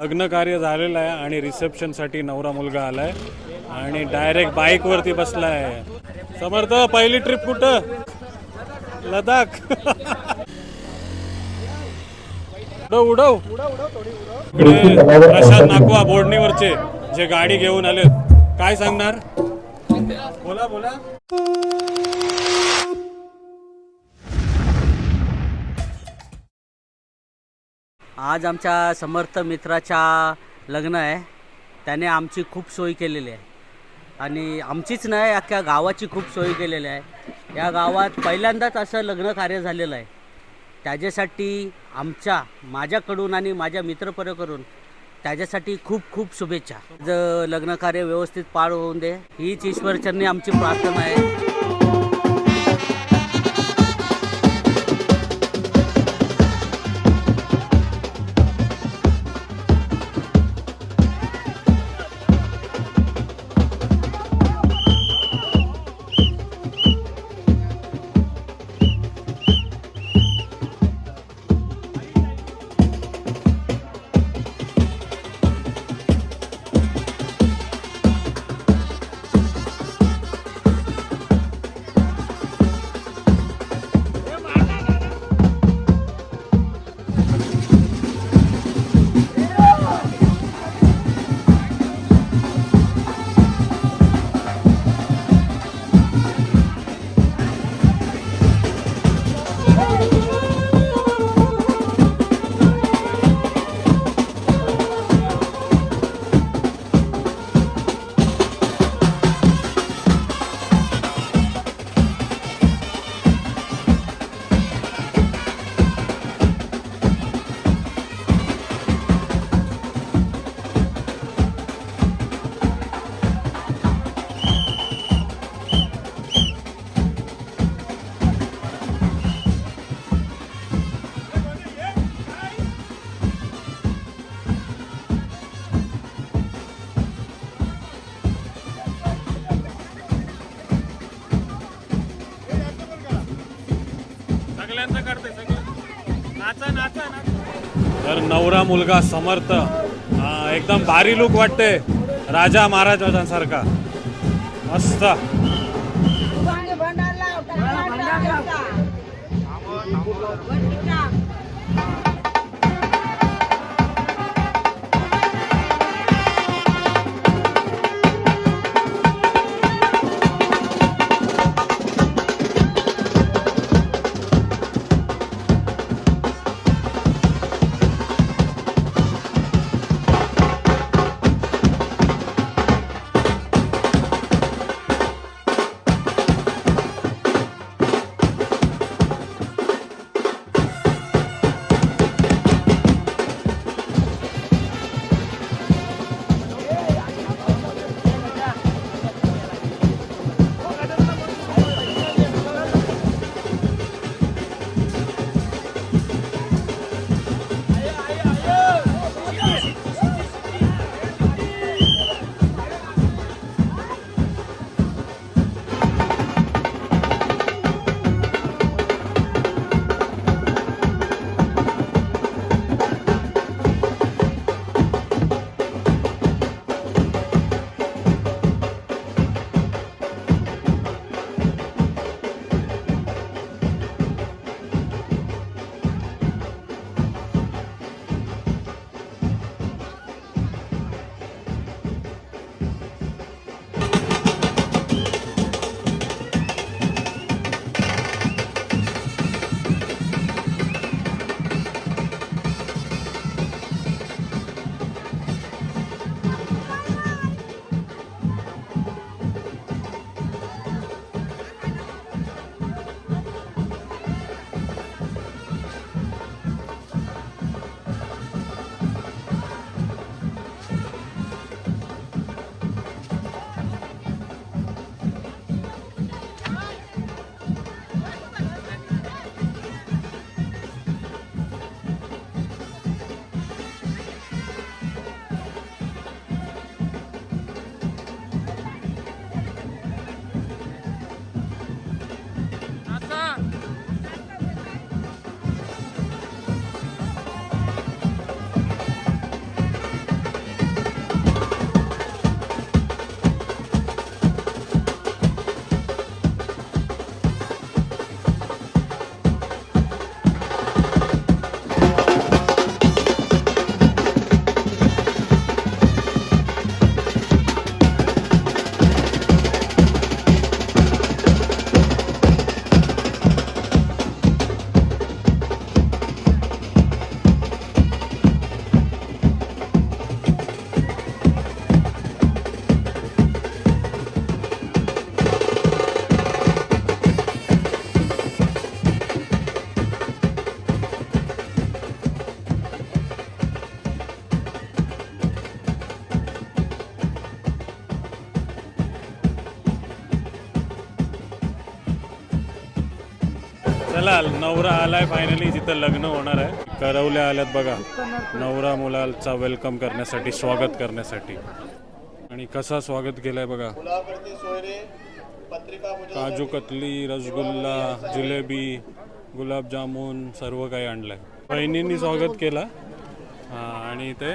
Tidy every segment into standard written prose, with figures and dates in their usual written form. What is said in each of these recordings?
लग्न कार्य झालेलं आहे आणि रिसेप्शनसाठी नवरा मुलगा आलाय आणि डायरेक्ट बाईकवरती बसलाय. समर्थ, पहिली ट्रिप कुठं? लडाख. उडव इकडे प्रशांत नाकवा बोर्डणीवरचे जे गाडी घेऊन आले, काय सांगणार? बोला बोला. आज आमच्या समर्थ मित्राच्या लग्न आहे. त्याने आमची खूप सोय केलेली आहे आणि आमचीच नाही, अख्ख्या गावाची खूप सोय केलेली आहे. या गावात पहिल्यांदाच असं लग्न कार्य झालेलं आहे. त्याच्यासाठी माझ्याकडून आणि माझ्या मित्रपरिवाराकडून त्याच्यासाठी खूप खूप शुभेच्छा. लग्न कार्य व्यवस्थित पार होऊन दे, हीच ईश्वरचरणी आमची प्रार्थना आहे. तर नवरा मुलगा समर्थ एकदम भारी लुक वाटते, राजा महाराजांसारखा मस्त. चला नवरा आलाय फायनली, जिथं लग्न होणार आहे. करवल्या आल्यात बघा नवरा मुलाचा वेलकम करण्यासाठी, स्वागत करण्यासाठी. आणि कसा स्वागत केलाय बघा. काजू कतली, रसगुल्ला, जिलेबी, गुलाबजामुन सर्व काही आणलंय. बहिणींनी स्वागत केला. आणि ते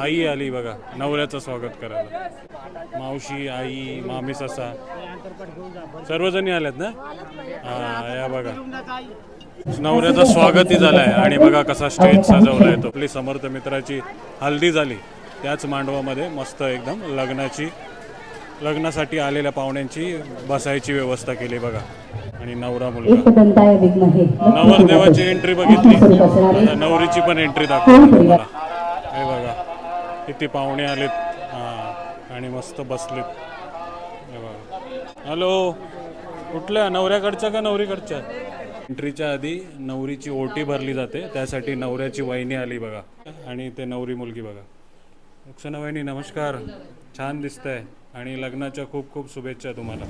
आई आली बघा नवऱ्याचं स्वागत करायला. मावशी, आई, मामी, ससा सर्वजणी आल्यात ना. या बघा नवऱ्याचं स्वागतही झालंय. आणि बघा कसा स्टेज सजवलाय तो. आपली समर्थ मित्राची हल्दी झाली त्याच मांडवामध्ये मस्त एकदम लग्नासाठी आलेल्या पाहुण्यांची बसायची व्यवस्था केली बघा. आणि नवरा मुलगा, नवरदेवाची एंट्री बघितली, आता नवरीची पण एंट्री दाखवली तुम्हाला. हे बघा किती पाहुणे आलेत. आणि मस्त बसलेत. हे बघा. हॅलो, कुठल्या नवऱ्याकडच्या का नवरीकडच्या? एंट्रीच्या आधी नवरीची ओटी भरली जाते, त्यासाठी नवऱ्याची वहिनी आली बघा. आणि ते नवरी मुलगी बघा. रक्षणा वहिनी नमस्कार, छान दिसतंय. आणि लग्नाच्या खूप खूप शुभेच्छा तुम्हाला.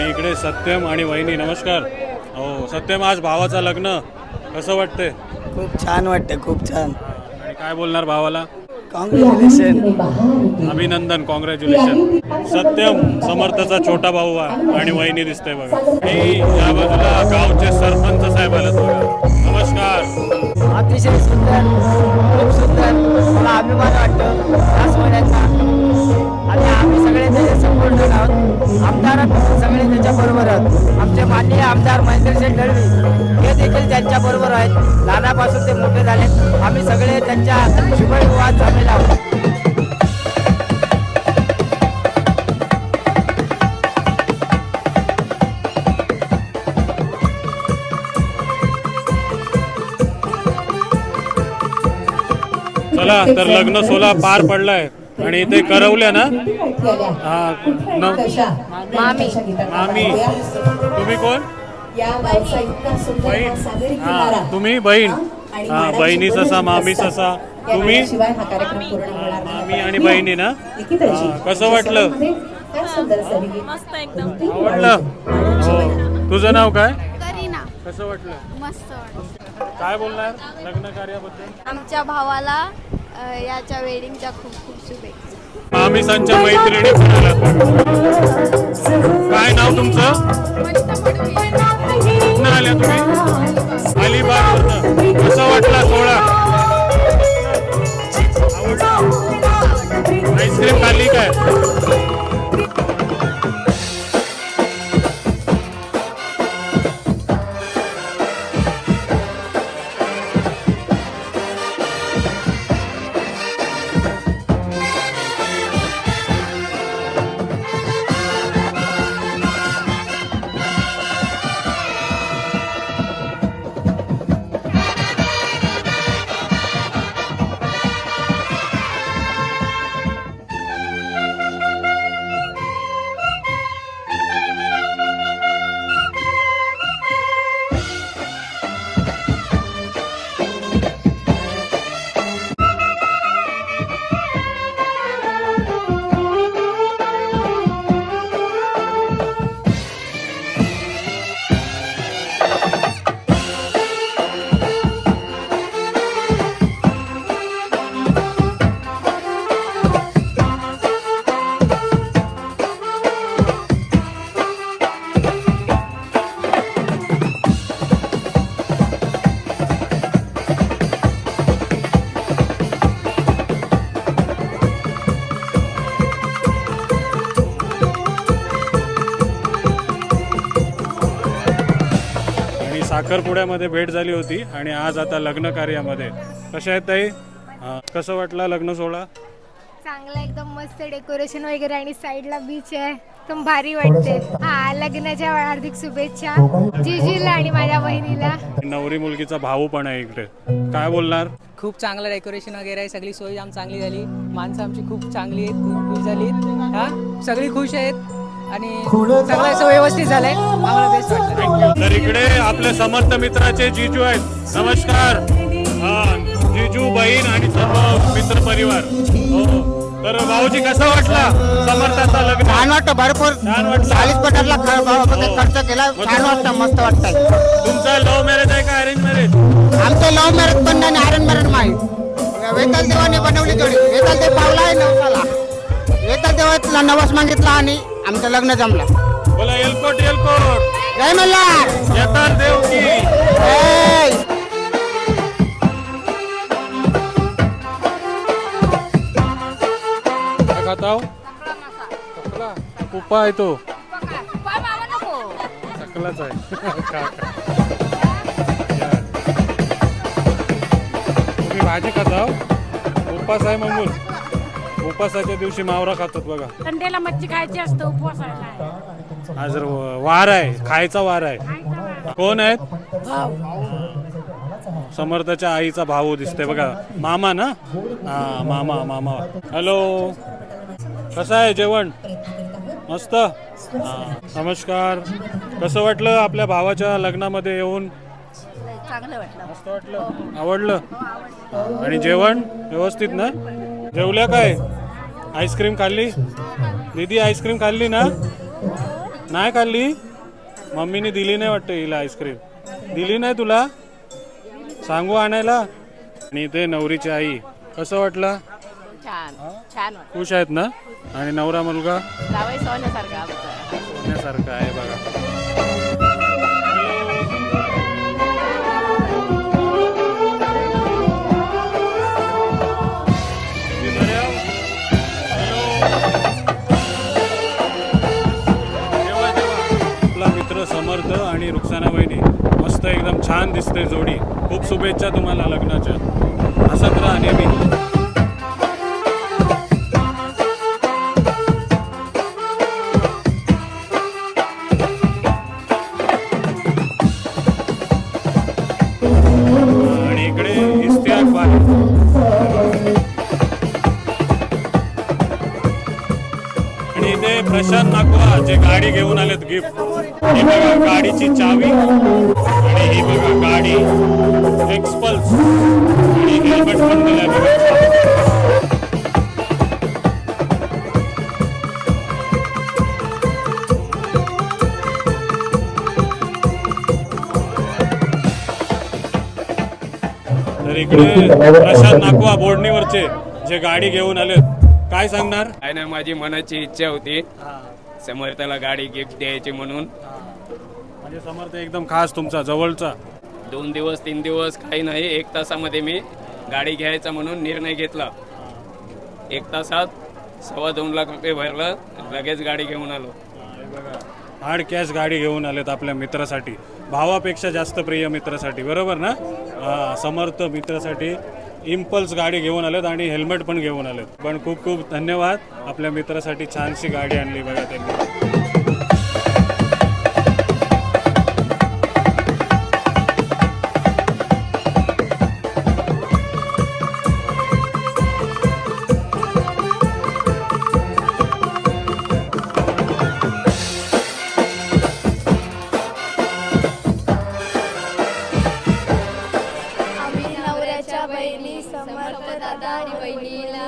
इकडे सत्यम आणि वहिनी नमस्कार. हो सत्यम, आज भावाचं लग्न कसं वाटतंय? खूप छान वाटतं, खूप छान. आणि काय बोलणार भावाला? कॉंग्रॅच्युलेशन, अभिनंदन, कॉंग्रॅच्युलेशन. सत्यम समर्थचा छोटा भाऊ आणि वहिनी दिसते बघा. आणि या बाजूला गावचे सरपंच साहेब आलेत बघा. नमस्कार. अतिशय सुंदर, खूप सुंदर. मला अभिमान वाटतो या सोहळ्याचा. आणि आम्ही सगळे त्याचे संपूर्ण आहोत. आमदार सगळे त्याच्याबरोबर आहोत. आमचे माननीय आमदार महेंद्रशेठ दळवी हे देखील त्यांच्याबरोबर आहेत. लहानापासून ते मोठे झालेत. आम्ही सगळे त्यांच्या शुभविवाहात झालेले आहोत. चला तर लग्न सोहळा पार पडलाय. आणि ते करवल्या ना हा मामी मामी तुम्ही कोण बहीण हा तुम्ही बहीण हा बहिणी ससा मामी ससा तुम्ही मामी आणि बहिणी ना हा, कसं वाटलं मस्त एकदम आवडलं हो तुझं नाव काय करीना कसं वाटलं मस्त वाटलं. काय बोलणार लग्न कार्याबद्दल आमच्या भावाला याच्या वेडिंगच्या खूप खूप शुभेच्छा. मामीसांच्या मैत्रिणी पण आल्या काय नाव तुमचं कुठनं आल्या तुम्ही अलिबाग कसं वाटला सोहळा आईस्क्रीम खाल्ली काय साखरपुड्यामध्ये भेट झाली होती आणि आज आता लग्न कार्यामध्ये कशा आहेत ताई कसं वाटलं लग्न सोहळा चांगला एकदम मस्त डेकोरेशन वगैरे आणि साईडला बीच आहे एकदम भारी वाटते. हा लग्नाच्या हार्दिक शुभेच्छा जिजीला आणि माझ्या बहिणीला. नवरी मुलगीचा भाऊ पण आहे इकडे काय बोलणार खूप चांगलं डेकोरेशन वगैरे आहे सगळी सोय आम चांगली झाली माणसं आमची खूप चांगली आहेत खुश झालीत हा सगळी खुश आहेत आणि सगळं असं व्यवस्थित झालंय आम्हाला बेस्ट वाटतं. तर इकडे आपले समर्थ मित्राचे जिजू आहेत नमस्कार हा जिजू बहीण आणि सर्व मित्र परिवार हो तर भाऊजी कसा वाटला समर्थाचा लग्न छान वाटतं भरपूर छान वाटलं 40 पटाला खर्च केला छान वाटतं मस्त वाटतंय. तुमचं लव्ह मॅरेज आहे का अरेंज मॅरेज आमचं लव्ह मॅरेज पण नाही आयरन मॅरेज माहीत वेताल देवाने बनवली जोडी वेताल देव पावला आहे नवसाला वेताल देवाला नवस मागितला आणि आमचं लग्न जमलं. बोला एलकोट एलकोट जय मल्हार येताल देव की जय. काय खाताव चकला कुप्पा आहे तो चकलाच आहे खा, खा. या. तुम्ही भाजी खाताव उपास आहे मंगून उपासाच्या दिवशी मावरा खातात बघा संडेला मच्छी खायची असतं उपवासाला. आज वार आहे खायचा वार आहे कोण आहेत समर्थाच्या आईचा भाऊ दिसतोय बघा मामा ना हा मामा मामा हॅलो कसं आहे जेवण मस्त हा नमस्कार कसं वाटलं आपल्या भावाच्या लग्नामध्ये येऊन चांगलं वाटलं. मस्त वाटलं आवडलं आणि जेवण व्यवस्थित ना जेवल्या काय आईस्क्रीम खाल्ली दीदी आईस्क्रीम खाल्ली ना नाही खाल्ली मम्मीने दिली नाही वाटतं हिला आईस्क्रीम दिली नाही तुला सांगू आणायला आणि ते नवरीची आई कसं वाटलं छान छान वाटलं. खुश आहेत ना आणि नवरा मुलगा जावई सोन्यासारखं आमचं. सोन्यासारखा आहे बघा आपला मित्र समर्थ आणि रुक्साना वहिनी मस्त एकदम छान दिसते जोडी खूप शुभेच्छा तुम्हाला लग्नाच्या हसत राहा नेहमी आणि इकडे इस्तियाक बाय जे गाडी घेऊन आलेत गिफ्ट, ही बघा गाडीची चावी आणि ही बघा गाडी एक्सपल्स आणि हेल्मेट पण दिलाय बघा. तर इकडे प्रशांत नाकवा बोर्डणीवरचे जे गाडी घेऊन आलेत, काय सांगणार? काय नाही, माझी मनाची इच्छा होती समर्थाला गाडी गिफ्ट द्यायची म्हणून. म्हणजे समर्थ एकदम खास तुमचा जवळचा. 2 दिवस 3 दिवस काही नाही, 1 तासामध्ये मी गाडी घ्यायचा म्हणून निर्णय घेतला. 1 तासात 2.25 लाख रुपये भरलं, लगेच गाडी घेऊन आलो. हार्ड कॅश गाडी घेऊन आलेत आपल्या मित्रासाठी, भावापेक्षा जास्त प्रिय मित्रासाठी, बरोबर ना? समर्थ मित्रासाठी इम्पल्स गाडी घेऊन आलेत आणि हेल्मेट पण घेऊन आलेत. पण खूप खूप धन्यवाद, आपल्या मित्रासाठी छानशी गाडी आणली बघा त्यांनी. आम्ही नवऱ्याच्या बहिणी समर्थ दादा आणि बहिणीला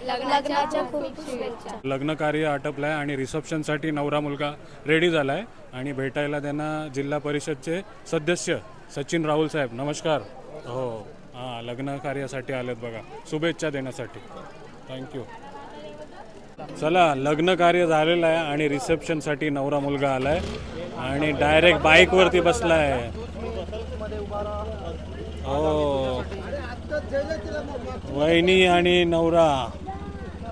लग्नाच्या खूप शुभेच्छा. लग्न कार्य आटपलंय आणि रिसेप्शनसाठी नवरा मुलगा रेडी झालाय आणि भेटायला त्यांना जिल्हा परिषदचे सदस्य सचिन राहुल साहेब, नमस्कार. हो, हां, लग्न कार्यासाठी आलेत बघा, शुभेच्छा देण्यासाठी. थँक्यू. चला, लग्न कार्य झालेलं आहे आणि रिसेप्शनसाठी नवरा मुलगा आलाय आणि डायरेक्ट बाईकवरती बसलाय. हो, वहिनी आणि नवरा.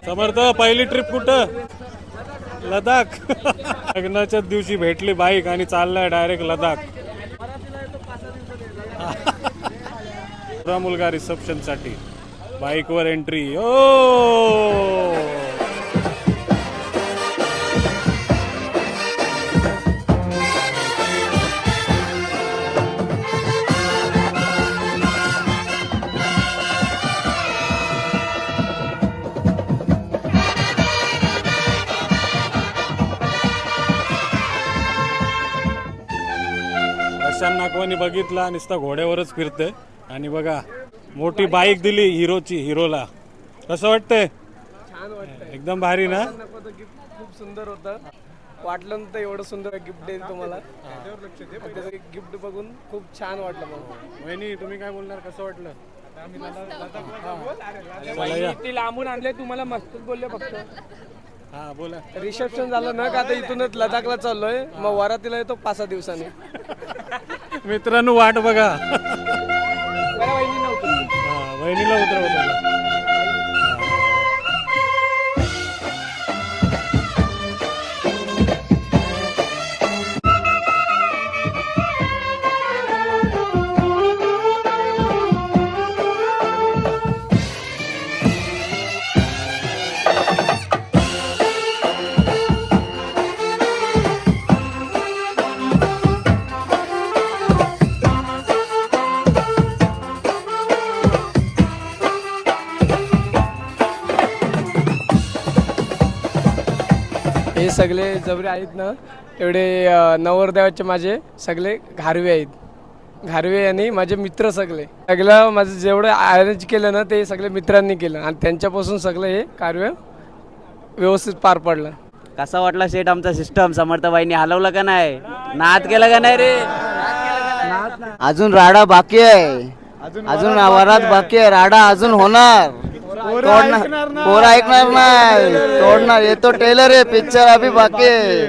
समर्थ, पहिली ट्रिप कुठं? लडाख. लग्नाच्याच दिवशी भेटली बाईक आणि चाललाय डायरेक्ट लडाख. मुलगा रिसेप्शन साठी बाईकवर एंट्री. ओ, नाकवानी बघितला, नुसता घोड्यावरच फिरते आणि बघा मोठी बाईक दिली हिरोची, हिरोला. कसं वाटतंय? छान वाटतंय, एकदम भारी ना? गिफ्ट खूप सुंदर होतं. वाटलं नव्हतं एवढं सुंदर गिफ्ट देईल तुम्हाला. त्याचं गिफ्ट बघून खूप छान वाटलं मला. वहिनी, तुम्ही काय बोलणार? कसं वाटलं? ती लांबून आणले, तुम्हाला मस्त बोलले फक्त. हा, बोला. रिसेप्शन झालं ना का आता इथूनच लडाखला चाललोय, मग वरातीला येतो 5-6 दिवसांनी. मित्रांनो, वाट बघा. बरं, वहिनी नव्हती. वहिनीला उतरवलं. हे सगळे जवळे आहेत ना, एवढे नवरदेवाचे माझे सगळे घारवे आहेत. घारवे आणि माझे मित्र सगळे. सगळं माझं जेवढं अरेंज केलं ना ते सगळे मित्रांनी केलं आणि त्यांच्यापासून सगळं हे कार्य व्यवस्थित पार पडलं. कसा वाटला शेट आमचा सिस्टम? समर्थबाईंनी हलवलं का नाही? नाद केलं का नाही रे? अजून राडा बाकी आहे, अजून वरात बाकी आहे. राडा अजून होणार. पोरं ऐकणार नाही, तोडणार. येतो टेलर आहे, पिक्चर अभी बाकी आहे,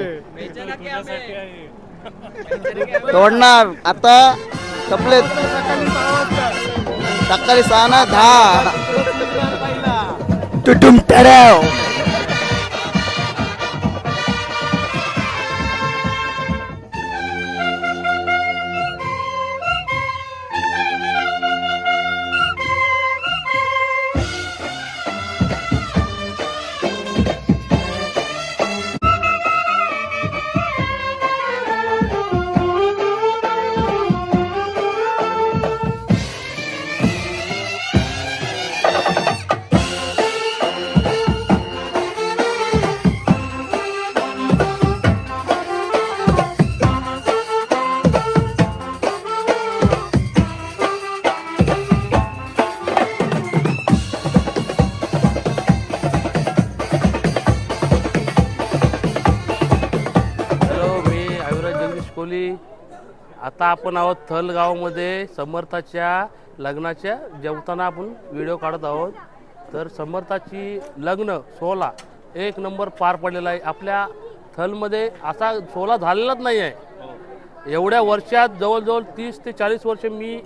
तोडणार. आता कपले सकाळी 6 ना 10 तुटून टराव. आता आपण आहोत थल गावामध्ये समर्थाच्या लग्नाच्या जेवताना आपण व्हिडिओ काढत आहोत. तर समर्थाची लग्न सोहळा एक नंबर पार पडलेला आहे. आपल्या थलमध्ये असा सोहळा झालेलाच नाही आहे. एवढ्या वर्षात जवळजवळ 30 ते 40 वर्ष मी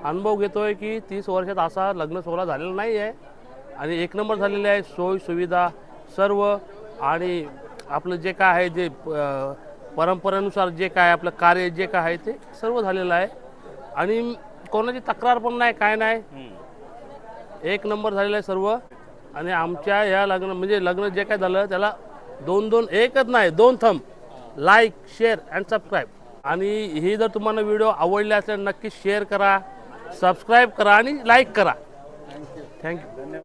अनुभव घेतोय की 30 वर्षात असा लग्न सोहळा झालेला नाही आहे. आणि एक नंबर झालेले आहे. सोय सुविधा सर्व आणि आपलं जे काय आहे जे परंपरेनुसार जे काय आपलं कार्य जे काय आहे ते सर्व झालेलं आहे. आणि कोणाची तक्रार पण नाही काय नाही. एक नंबर झालेलं आहे सर्व. आणि आमच्या या लग्न म्हणजे लग्न जे काय झालं त्याला 2 एकच नाही 2 thumb like share and subscribe. आणि ही जर तुम्हाला व्हिडिओ आवडले असेल नक्की शेअर करा, सबस्क्राईब करा आणि लाईक करा. थँक्यू.